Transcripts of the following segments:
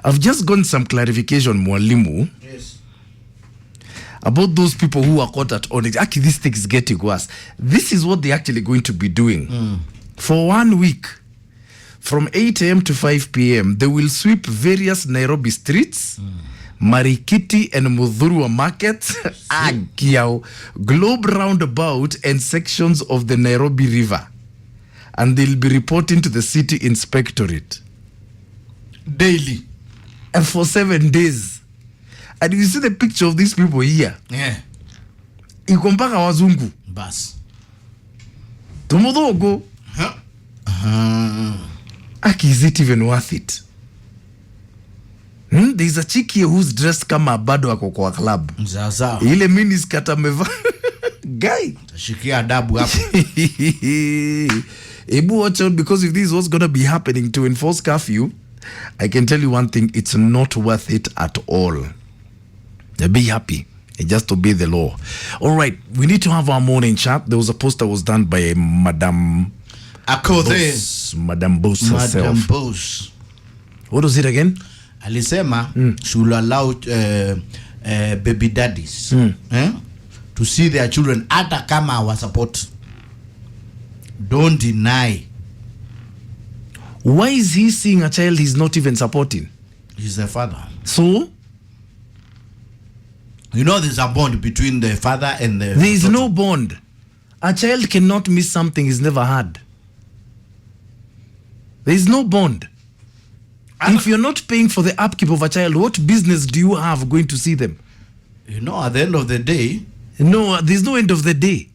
I've just gotten some clarification, Mwalimu. Yes. About those people who are caught at Onyx. Actually, this thing is getting worse. This is what they're actually going to be doing. For 1 week, from 8 a.m. to 5 p.m., they will sweep various Nairobi streets, Marikiti and Mudhurwa markets, Globe Roundabout, and sections of the Nairobi River. And they'll be reporting to the city inspectorate Daily. And for 7 days. And you see the picture of these people here. Yeah. Iko mpaka wazungu. Bas. Tomodogo. Aki, is it even worth it? There's a chick here who's dressed kama bado ako kwa club. Mzaza. Ile miniskirt ameva. Guy. Tashikia adabu hapo. Ebu watch out, because if this is what's going to be happening to enforce curfew, I can tell you one thing, it's not worth it at all. Be happy and just obey the law. All right, we need to have our morning chat. There was a post that was done by Madam Boss. Madam Boss herself. Madam Boss. What was it again? Alisema should allow baby daddies to see their children hata kama wa support. Don't deny. Why is he seeing a child he's not even supporting? He's the father. So? You know there's a bond between the father and the... There is no bond. A child cannot miss something he's never had. There is no bond. If you're not paying for the upkeep of a child, what business do you have going to see them? You know, at the end of the day... No, there's no end of the day.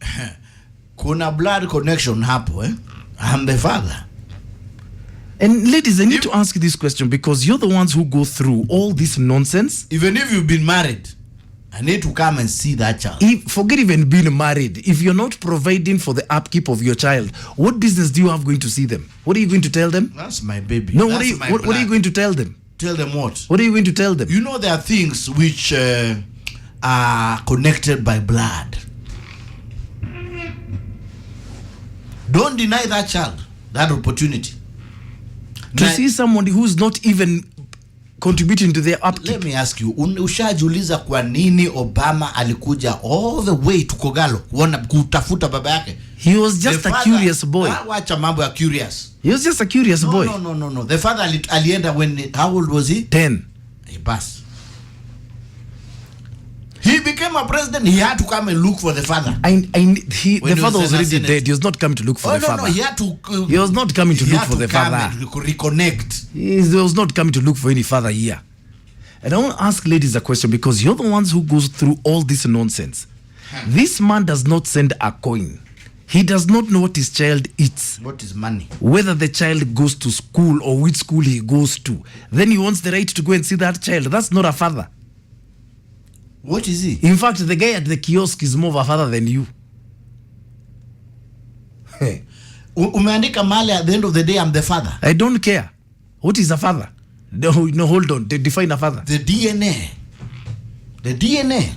Kuna blood connection hapo, I'm the father. And ladies, I need to ask you this question, because you're the ones who go through all this nonsense. Even if you've been married, I need to come and see that child. Forget even being married. If you're not providing for the upkeep of your child, what business do you have going to see them? What are you going to tell them? That's my baby. No, what are you going to tell them? Tell them what? What are you going to tell them? You know, there are things which are connected by blood. Don't deny that child that opportunity. To see somebody who's not even contributing to their upkeep. Let me ask you, ushajiuliza kwa nini Obama alikuja all the way to Kogalo kutafuta baba yake? He was just a curious boy. Wacha mambo ya curious. He was just a curious boy. No. The father alienda when, how old was he? 10. He passed. He became a president. He had to come and look for the father. The father was already dead. He was not coming to look for the father. No, he had to. He was not coming to look for the father. Reconnect. He was not coming to look for any father here. And I want to ask ladies a question, because you're the ones who goes through all this nonsense. This man does not send a coin. He does not know what his child eats. What is money? Whether the child goes to school or which school he goes to. Then he wants the right to go and see that child. That's not a father. What is he? In fact, the guy at the kiosk is more of a father than you. Umeandika mali, at the end of the day, I'm the father. I don't care. What is a father? No, hold on. Define a father. The DNA. The DNA.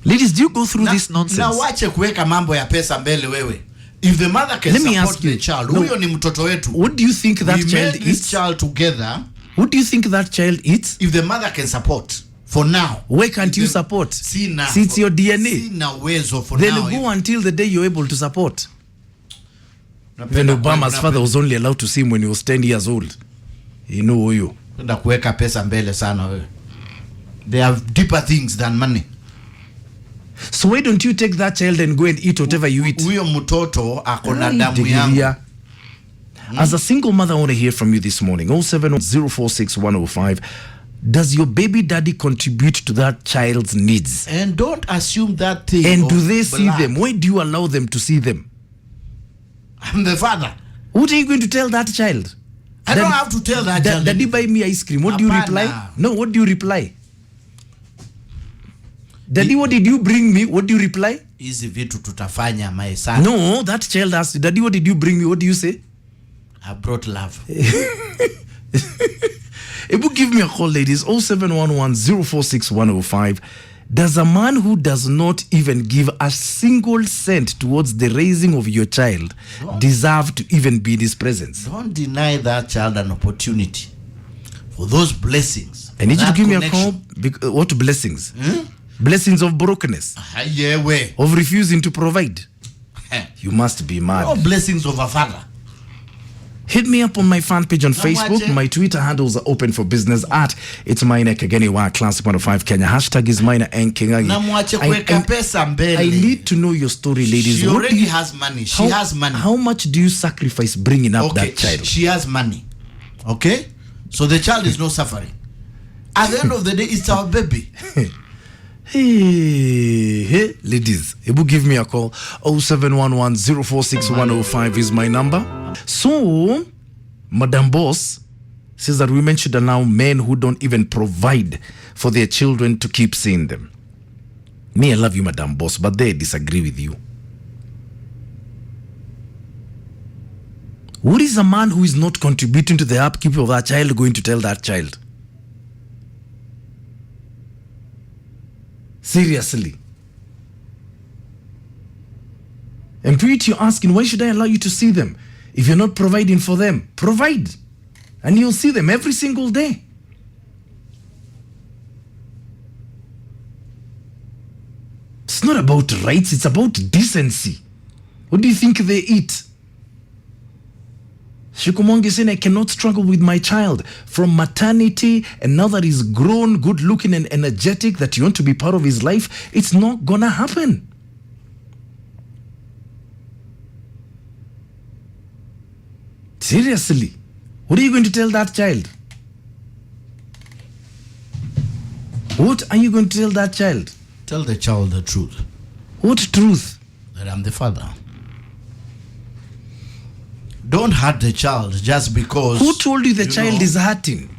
Ladies, do you go through this nonsense? Na wache kuweka mambo ya pesa mbele wewe. If the mother can support the child, huyo ni mtoto wetu. What do you think that child eats? This child together. What do you think that child eats? If the mother can support. For now. Why can't you support? Sina. See, it's your DNA. Sina uwezo for then now. Then go until the day you're able to support. When Obama's father was only allowed to see him when he was 10 years old. You know who you. Nda kuweka pesa mbele sana wewe. They have deeper things than money. So why don't you take that child and go and eat whatever you eat? Huyo mtoto akona damu yangu. As a single mother, I want to hear from you this morning. 070461005. Does your baby daddy contribute to that child's needs? And don't assume that thing. And do they see them? Why do you allow them to see them? I'm the father. What are you going to tell that child? I don't have to tell that child. Daddy, buy me ice cream. What do you reply? No, what do you reply? Daddy, what did you bring me? What do you reply? Easy vitu tutafanya my son. No, that child asks you, Daddy, what did you bring me? What do you say? I brought love. Give me a call, ladies. 0711-046-105. Does a man who does not even give a single cent towards the raising of your child deserve to even be in his presence? Don't deny that child an opportunity for those blessings. I need you to that give connection. me a call. What blessings? Blessings of brokenness, Yeah, way. of refusing to provide. You must be mad. No blessings of a father. Hit me up on my fan page on Facebook. Mwache. My Twitter handles are open for business at it's Maina Kageni wa Classic 105 Kenya. Hashtag is Maina and Kingagi. Na mwache kuweka pesa mbele. I need to know your story, ladies. She already has money. She has money. How much do you sacrifice bringing up that child? She has money. Okay? So the child is not suffering. At the end of the day, it's our baby. Hey, ladies, Ebu give me a call. 0711-046-105 is my number. So, Madam Boss says that women should allow men who don't even provide for their children to keep seeing them. Me, I love you, Madam Boss, but they disagree with you. What is a man who is not contributing to the upkeep of that child going to tell that child? Seriously. And Pete, you're asking, why should I allow you to see them? If you're not providing for them, provide. And you'll see them every single day. It's not about rights, it's about decency. What do you think they eat? Shukumongi saying, I cannot struggle with my child from maternity, and now that he's grown, good looking and energetic, that you want to be part of his life, it's not gonna happen. Seriously, what are you going to tell that child? What are you going to tell that child? Tell the child the truth. What truth? That I'm the father. Don't hurt the child just because. Who told you the child is hurting?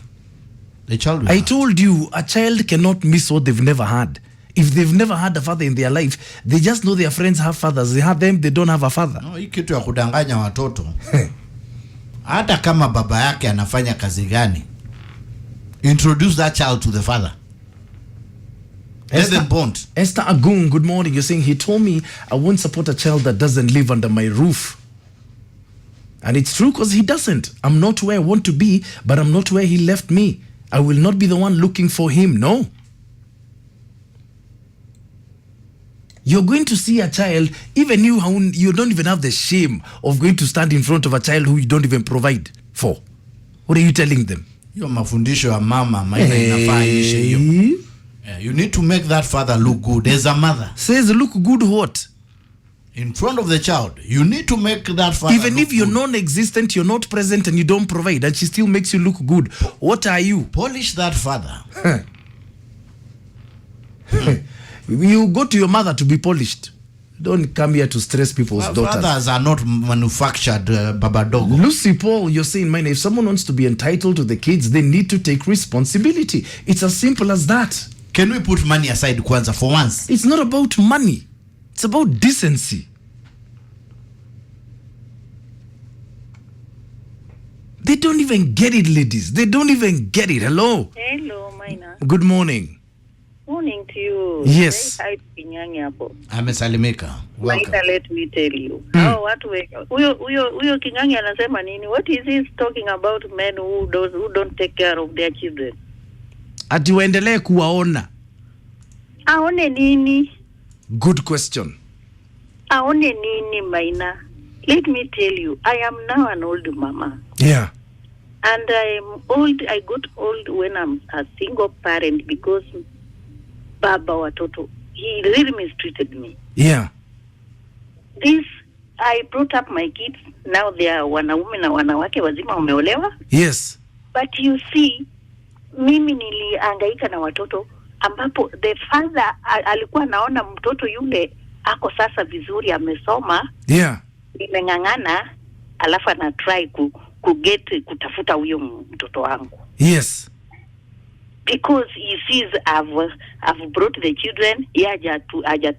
The child will I hurt. told you a child cannot miss what they've never had. If they've never had a father in their life, they just know their friends have fathers. They have them, they don't have a father. No, hii kitu ya kudanganya watoto. Hata kama baba yake anafanya kazi gani, introduce that child to the father. Let them bond. Esther Agung, good morning. You're saying, he told me I won't support a child that doesn't live under my roof. And it's true because he doesn't. I'm not where I want to be, but I'm not where he left me. I will not be the one looking for him. No. You're going to see a child, even you don't even have the shame of going to stand in front of a child who you don't even provide for. What are you telling them? Hiyo mafundisho ya mama Maina inafaa ishe hiyo. Yeah, you need to make that father look good as a mother. Says look good what? In front of the child, you need to make that father even look if you're good. non-existent, you're not present and you don't provide, and she still makes you look good. What are you? Polish that father. You go to your mother to be polished. Don't come here to stress people's daughters. Fathers are not manufactured, babadogo. Lucy Paul, you're saying, man, if someone wants to be entitled to the kids, they need to take responsibility. It's as simple as that. Can we put money aside kwanza for once? It's not about money. It's about decency. They don't even get it, ladies. They don't even get it. Hello. Hello, Maina. Good morning. Morning to you. Yes. Hi, Pinyangi hapo. Amesalimika. Welcome. Maina, let me tell you. Hao watu huyo Kinyangi anasema nini? What is he talking about men who don't take care of their children? Ati waendelee kuwaona. Aone nini? Good question. Aone nini, Maina? Let me tell you, I am now an old mama. Yeah. And I'm old. I got old when I'm a single parent because baba watoto, he really mistreated me. Yeah. I brought up my kids. Now they are wanaume na wanawake wazima wameolewa. Yes. But you see, mimi niliangaika na watoto ambapo the father alikuwa naona mtoto yule ako sasa vizuri, amesoma. Yeah. Nimengangana, alafu ana try kutafuta huyo mtoto wangu. Yes. Because he sees I've brought the children,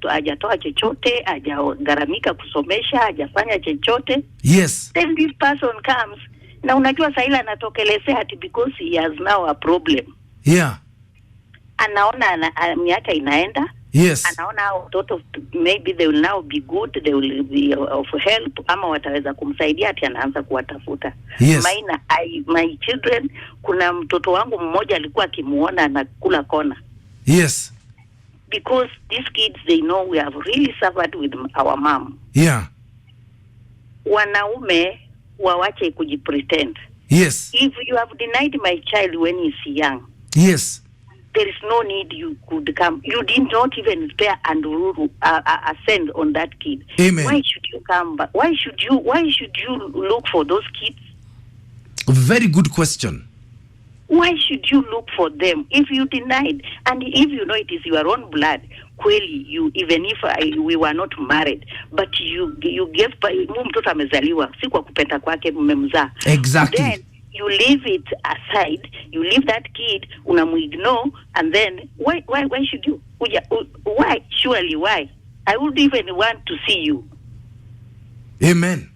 hajatoa chochote, hajagaramika kusomesha, hajafanya chochote. Yes. Then this person comes, na unajua Saila anatokelezea ati because he has now a problem. Yeah. Anaona miaka inaenda, Yes. anaona hao watoto maybe they will now be good, they will be of help, ama wataweza kumsaidia, ati anaanza kuwatafuta. Yes. Maina, my children, kuna mtoto wangu mmoja alikuwa akimuona anakula kona. Yes. Because these kids, they know we have really suffered with our mom. Yeah. Wanaume wawache kujipretend. Yes. If you have denied my child when he's young, Yes. there is no need you could come. You did not even spare and send on that kid. Amen. Why should you come back? Why should you look for those kids? Very good question. Why should you look for them if you denied? And if you know it is your own blood, kweli, you, even if we were not married, but you gave mtoto amezaliwa, si kwa kupenda kwake mmemzaa. Exactly. Then you leave it aside, you leave that kid, unamuignore, and then why should you? Why? Surely why? I would even want to see you. Amen.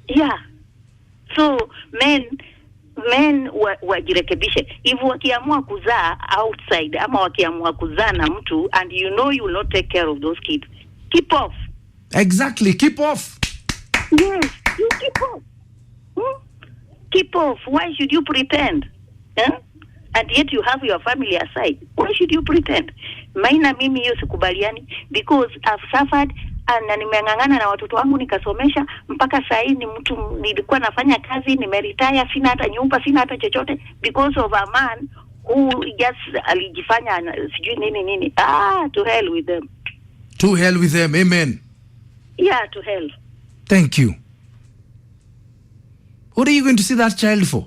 Yeah. So men wajirekebishe. If wakiamua kuzaa outside ama wakiamua kuzaa na mtu and you know you will not take care of those kids, keep off. Exactly. Keep off. Yes, you keep off. Keep off. Why should you pretend? And yet you have your family aside. Why should you pretend? Maina, mimi hiyo sikubaliani, because I've suffered na nimengangana na watoto wangu nikasomesha mpaka saa hii ni mtu nilikuwa nafanya kazi, nimeretire, sina hata nyumba, sina hata chochote because of a man who just alijifanya sijui nini. To hell with them. To hell with them. Amen. Yeah, to hell. Thank you. What are you going to see that child for?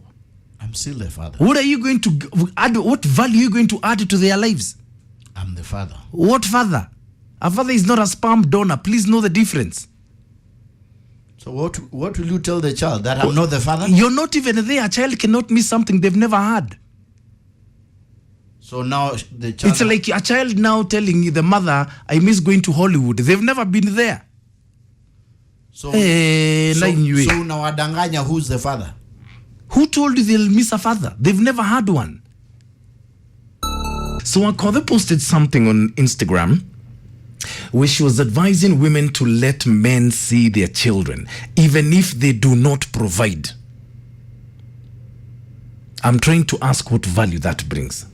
I'm still the father. What are you going to add? What value are you going to add to their lives? I'm the father. What father? A father is not a sperm donor. Please know the difference. So what will you tell the child? That I'm not the father? You're not even there. A child cannot miss something they've never had. So now the child... It's like a child now telling the mother, I miss going to Hollywood. They've never been there. So, so now adanganya, who's the father? Who told you they'll miss a father? They've never had one. So Akothe posted something on Instagram where she was advising women to let men see their children, even if they do not provide. I'm trying to ask what value that brings.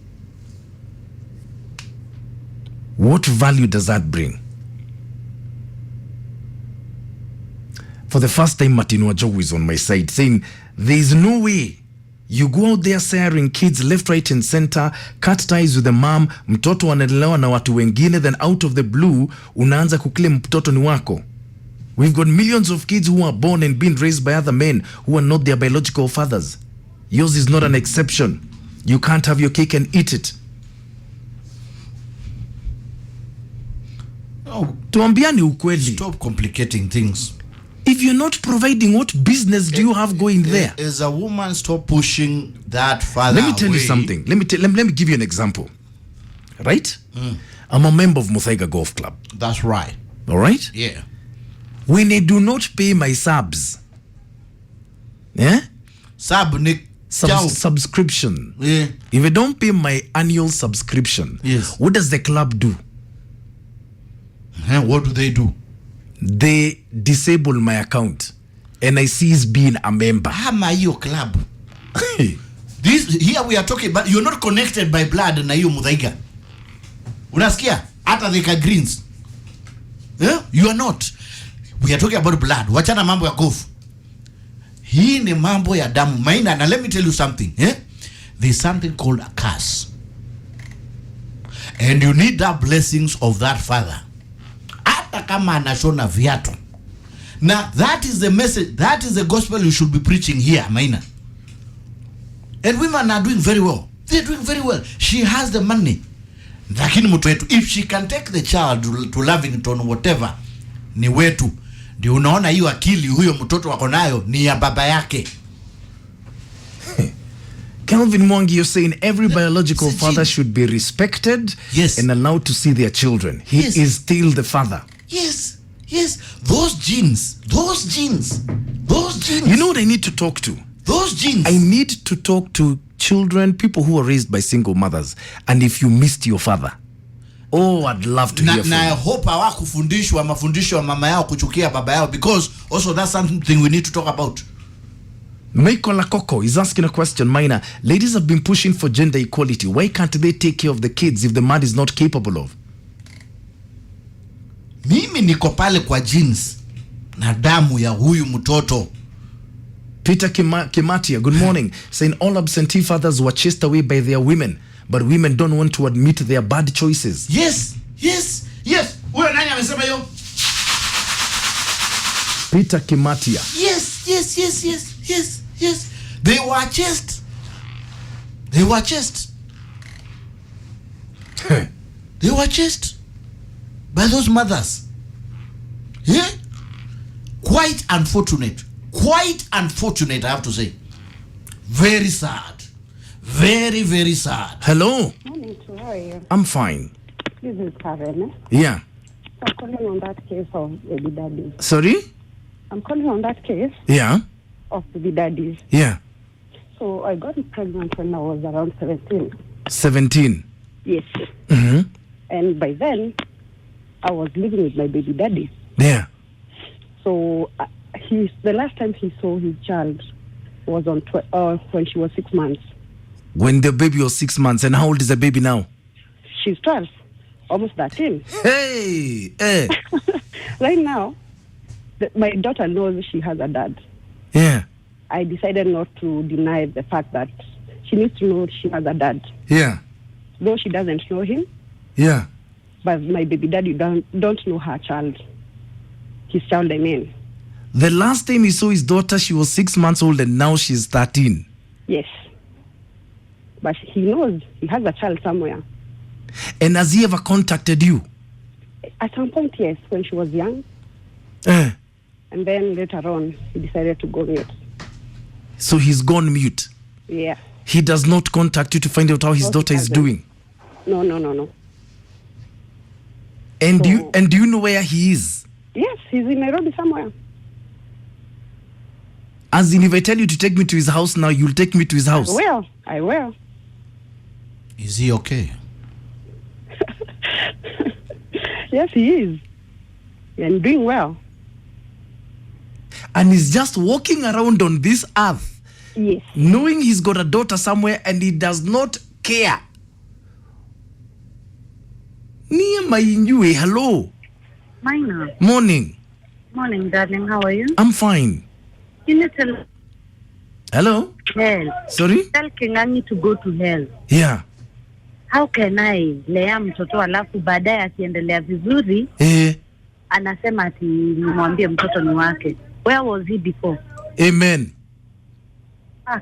What value does that bring? For the first time, Martin Wajogu is on my side saying, there is no way you go out there siring kids left, right, and center, cut ties with the mom, mtoto wanalelewa na watu wengine, then out of the blue, unaanza kuclaim mtoto ni wako. We've got millions of kids who are born and being raised by other men who are not their biological fathers. Yours is not an exception. You can't have your cake and eat it. No. Tuambiani ukweli. Stop complicating things. If you're not providing, what business do you have going there? As a woman, stop pushing that father Let me tell away. you something. Let me give you an example. Right? I'm a member of Muthaiga Golf Club. That's right. All right? Yeah. When they do not pay my subs, subscription. Yeah. If I don't pay my annual subscription, yes. What does the club do? What do? They disable my account and I cease being a member. Ama hiyo club. Here we are talking, but you're not connected by blood na hiyo Muthaiga. Unasikia? Hata Thika Greens. You are not. We are talking about blood. Wachana mambo ya golf. Hii ni mambo ya damu. Maina, now let me tell you something. There's something called a curse. And you need the blessings of that father. Hata kama anashona viatu. Now, that is the message, that is the gospel you should be preaching here, Maina. And women are doing very well. They're doing very well. She has the money. Lakini mtu wetu, if she can take the child to Lavington, whatever, ni wetu. Ndio unaona hiyo akili huyo mtoto wako nayo ni ya baba yake. Calvin Mwangi, you're saying every biological father should be respected, yes, and allowed to see their children. He yes, is still the father. Yes, yes. Those genes. You know what I need to talk to? Those genes. I need to talk to children, people who are raised by single mothers. And if you missed your father, Oh, I'd love to hear from I you. hope hawakufundishwa mafundisho ya mama yao kuchukia baba yao, because also that's something we need to talk about. Michael Lakoko is asking a question. Maina, ladies have been pushing for gender equality. Why can't they take care of the kids if the man is not capable of? Mimi niko pale kwa jeans na damu ya huyu mtoto. Peter Kimatia, good morning, saying all absentee fathers were chased away by their women, but women don't want to admit their bad choices. Yes. Huyo nani amesema hiyo? Peter Kimatia. Yes. They were chased. They were chased by those mothers. Yeah? Quite unfortunate, I have to say. Very sad. Very, very sad. Hello. Morning, how are you? I'm fine. This is Karen. Yeah. I'm calling on that case of baby daddies. Sorry? I'm calling on that case Yeah. of baby daddies. Yeah. So I got pregnant when I was around 17. 17. Yes. Mm-hmm. And by then, I was living with my baby daddy. Yeah. So the last time he saw his child was on when she was 6 months. When the baby was 6 months. And how old is the baby now? She's 12, almost 13. Hey! Right now, my daughter knows she has a dad. Yeah. I decided not to deny the fact that she needs to know she has a dad. Yeah. Though she doesn't know him, Yeah. but my baby daddy don't know her child. His child, I mean. The last time he saw his daughter, she was 6 months old, and now she's 13. Yes. But he knows he has a child somewhere. And has he ever contacted you? At some point, yes, when she was young. And then later on, he decided to go mute. So he's gone mute. Yeah. He does not contact you to find out how his daughter is doing. No. And do you know where he is? Yes, he's in Nairobi somewhere. As in, if I tell you to take me to his house now, you'll take me to his house. I will. Is he okay? Yes, he is. And doing well. And he's just walking around on this earth, Yes. knowing he's got a daughter somewhere, and he does not care. Hello. Maina. Morning. Morning, darling. How are you? I'm fine. Can you tell Hello? hell? Sorry? Tell Kingangi to go to hell. Yeah. How can I lea mtoto alafu baadaye akiendelea vizuri anasema ati nimwambie mtoto ni wake? Where was he before? Amen.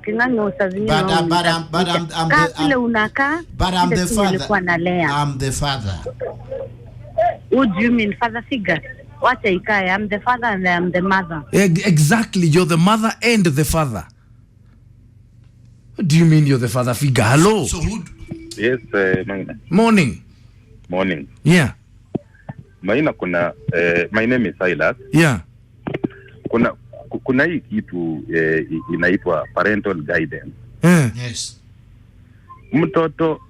Kingangi usazini But I'm the father. I'm the father. What do you mean, father figure? Wacha ikae. I'm the father and I'm the mother. Exactly. You're the mother and the father. What do you mean you're the father figure? Hello? So who... Yes, Maina. Morning. Morning. Yeah. Maina, my name is Silas. Yeah. Kuna hii kitu inaitwa parental guidance. Yes.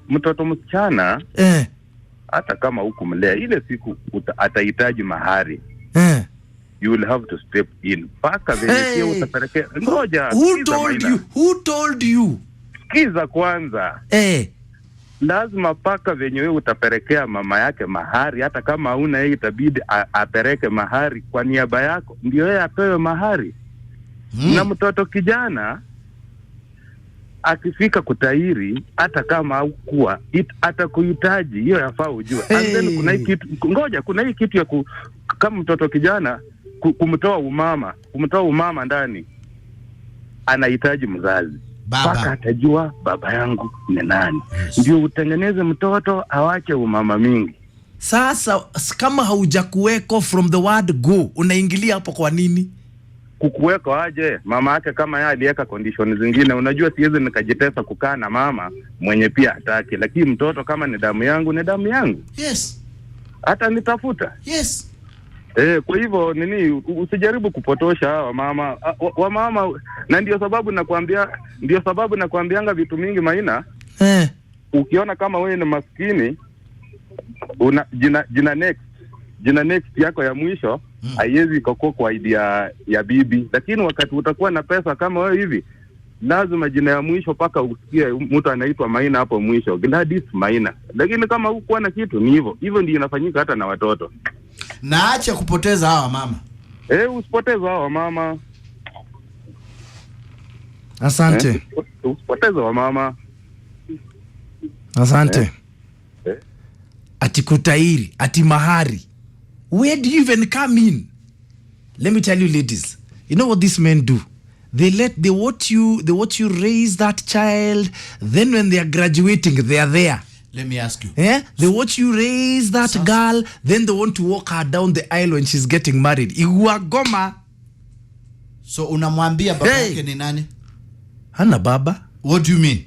Mtoto msichana hata kama hukumlea ile siku atahitaji mahari. You will have to step in. Paka venye utapelekea. Ngoja. Who told you? Sikiza kwanza. Lazima paka venye wewe utapelekea mama yake mahari, hata kama hauna yeye itabidi apeleke mahari kwa niaba yako ndio yeye apewe mahari. Na mtoto kijana akifika kutairi, hata kama haukuwa atakuhitaji, hiyo yafaa ujue. And then kuna hii kitu ya kama mtoto kijana kumtoa umama ndani, anahitaji mzazi. Paka atajua baba yangu ni nani. Yes. Ndio utengeneze mtoto awache umama mingi. Sasa kama haujakuweko from the word go, unaingilia hapo kwa nini? Kukuweko aje? Mama yake kama yeye aliweka conditions zingine. Unajua siwezi nikajitesa kukaa na mama mwenye pia hataki. Lakini mtoto kama ni damu yangu, ni damu yangu. Yes. Hata nitafuta. Yes. Kwa hivyo usijaribu kupotosha wa mama na ndio sababu nakwambianga vitu mingi Maina. Ukiona kama wewe ni maskini, una jina next yako ya mwisho haiwezi kukua kwa idea ya bibi, lakini wakati utakuwa na pesa kama wewe hivi, lazima jina ya mwisho paka usikie mtu anaitwa Maina hapo mwisho, Gladys Maina. Lakini kama hukuwa na kitu, ni hivyo ndio inafanyika hata na watoto. Na acha kupoteza hawa mama. Usipoteze hawa mama. Asante. Usipoteze wa mama. Asante. Ati kutairi, ati mahari. Where do you even come in? Let me tell you, ladies. You know what these men do? They watch you raise that child. Then when they are graduating, they are there. Let me ask you. They watch you raise that girl. Then they want to walk her down the aisle when she's getting married. Iwagoma. So unamwambia baba yake ni nani? Hana baba. What do you mean?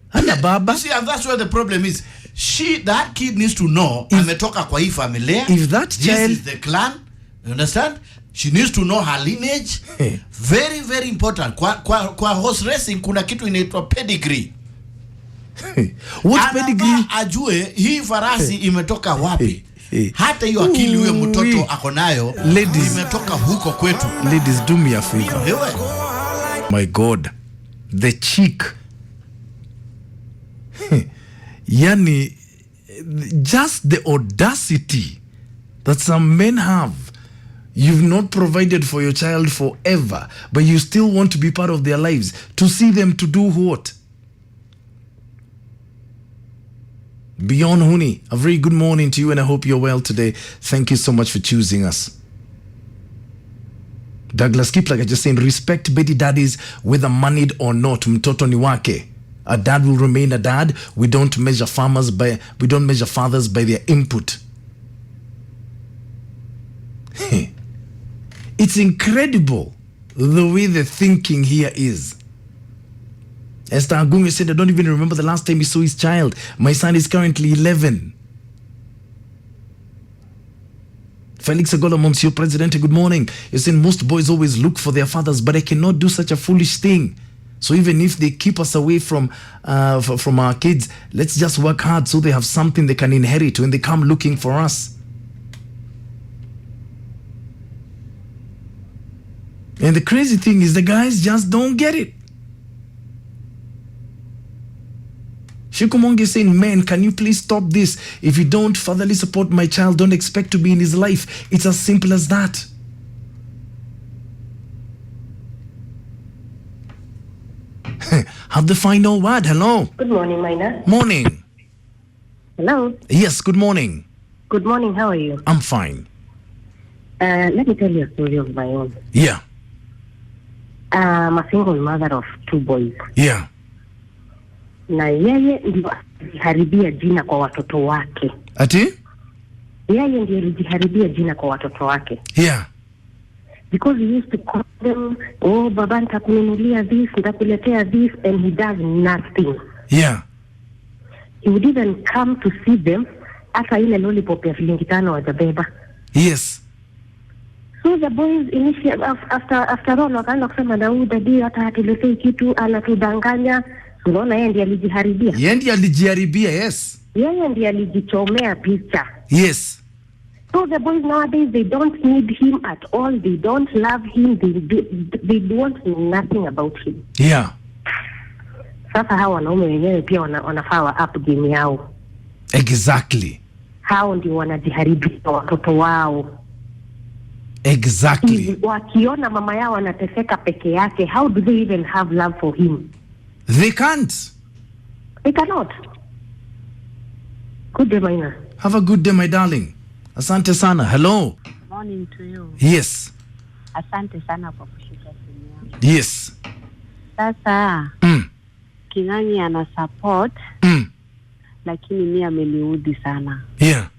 Hana baba. You see, and that's where the problem is. That kid needs to know ametoka kwa hii familia. If that child, this is the clan, you understand? She needs to know her lineage. Very, very important. Kwa horse racing kuna kitu inaitwa pedigree. What pedigree? Ajue hii farasi imetoka wapi. Hata hiyo akili huyo mtoto akonayo imetoka huko kwetu. Ladies, do me a favor. My God, the cheek. Yani, just the audacity that some men have. You've not provided for your child forever, but you still want to be part of their lives. To see them to do what? Beyond Huni, a very good morning to you and I hope you're well today. Thank you so much for choosing us. Douglas Keep, like I just saying, respect baby daddies whether moneyed or not. Mtoto ni wake. A dad will remain a dad. We don't measure fathers by their input. It's incredible the way the thinking here is. Esther Agunge said, I don't even remember the last time he saw his child. My son is currently 11. Felix Agola, Monsieur President, good morning. You're saying most boys always look for their fathers, but I cannot do such a foolish thing. So even if they keep us away from our kids, let's just work hard so they have something they can inherit when they come looking for us. And the crazy thing is the guys just don't get it. Shikumongi is saying, man, can you please stop this? If you don't fatherly support my child, don't expect to be in his life. It's as simple as that. Have the final word. Hello. Good morning, Maina. Morning. Hello. Yes, good morning. Good morning. How are you? I'm fine. Let me tell you a story of my own. Yeah. I'm a single mother of 2 boys. Yeah. Na yeye ndio alijiharibia jina kwa watoto wake. Ati? Yeye ndio alijiharibia jina kwa watoto wake. Yeah. Because he used to call them, oh, baba nitakununulia this, nitakuletea this, and he does nothing. Yeah. He would even come to see them, hata ile lollipop ya shilingi 5 wajabeba. Yes. So the boys initially, after all, wakaanza kusema na huyu daddy hata hatuletei kitu, anatudanganya. Unaona yeye ndiye alijiharibia. Yeye ndiye alijiharibia, yes. Yeye ndiye alijichomea picha. Yes. So the boys nowadays, they don't need him at all. They don't love him. They want nothing about him. Yeah. Sasa hawa wanaume wenyewe pia wanafaa wa up game yao. Exactly. Hao ndio wanajiharibia watoto wao. Exactly. Wakiona mama yao anateseka peke yake, how do they even have love for him? They can't. They cannot. Good day, Maina. Have a good day, my darling. Asante sana. Hello. Morning to you. Yes. Asante sana kwa kushika simu yangu. Yes. Sasa King'ang'i ana support lakini mimi ameniudhi sana. Yeah.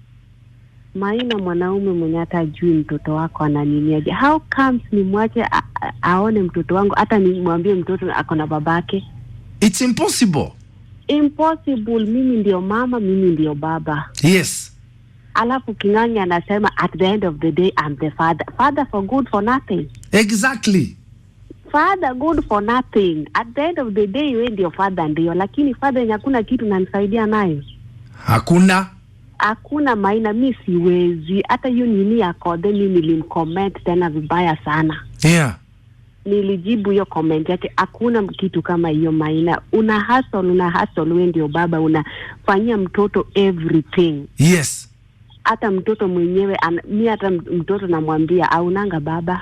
Maina mwanaume mwenye hata ajui mtoto wako ananiniaje. How comes ni mwache aone mtoto wangu hata nimwambie mtoto ako na babake? It's impossible. Impossible. Mimi ndio mama, mimi ndio baba. Yes. Alafu King'ang'i anasema at the end of the day I'm the father. Father for good for nothing. Exactly. Father good for nothing. At the end of the day wewe ndio father ndio, lakini father yenye hakuna kitu nanisaidia nayo. Hakuna. Hakuna Maina, mi siwezi. Hata hiyo nini ya Kode mimi nilimcomment tena vibaya sana. Yeah. Nilijibu hiyo comment yake, hakuna kitu kama hiyo Maina. Una hustle wewe ndio baba, unafanyia mtoto everything. Yes. Hata mtoto mwenyewe mi hata mtoto namwambia haunanga baba.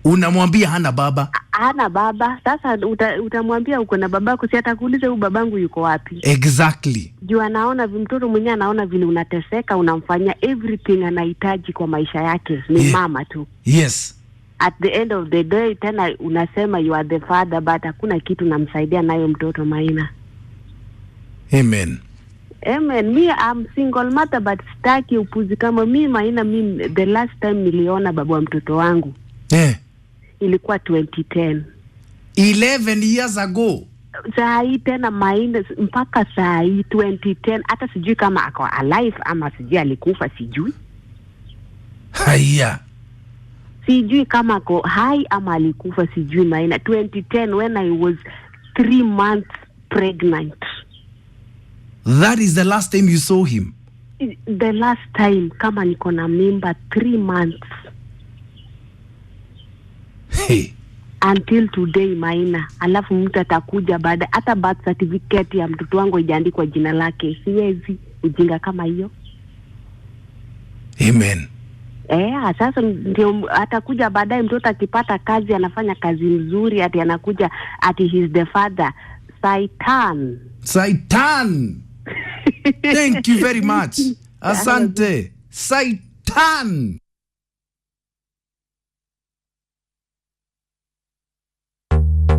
Unamwambia hana baba? Hana baba. Sasa utamwambia uko na babako, si atakuuliza huyu babangu yuko wapi? Exactly. Juu anaona mtoto mwenyewe anaona vile unateseka, unamfanyia everything anahitaji kwa maisha yake. Ni mama tu. Yes. At the end of the day tena unasema you are the father, but hakuna kitu namsaidia nayo mtoto Maina. Amen. Amen. Me I'm single mother, but sitaki upuzi kama mi Maina. Mi the last time niliona babu wa mtoto wangu ilikuwa 2010. 11 years ago. Saa hii tena Maina, mpaka saa hii 2010, hata sijui kama ako alive ama sijui alikufa, sijui. Haya. Sijui kama ako hai ama alikufa, sijui Maina. 2010 when I was 3 months pregnant. That is the last time you saw him? The last time kama niko na mimba 3 months. Hey. Until today Maina. Alafu mtu atakuja baada, hata birth certificate ya mtoto wangu ijaandikwa jina lake. Siwezi ujinga kama hiyo. Amen. Sasa ndio atakuja baadaye mtoto akipata kazi, anafanya kazi nzuri, ati anakuja ati he's the father. Satan. Thank you very much. Asante. Satan.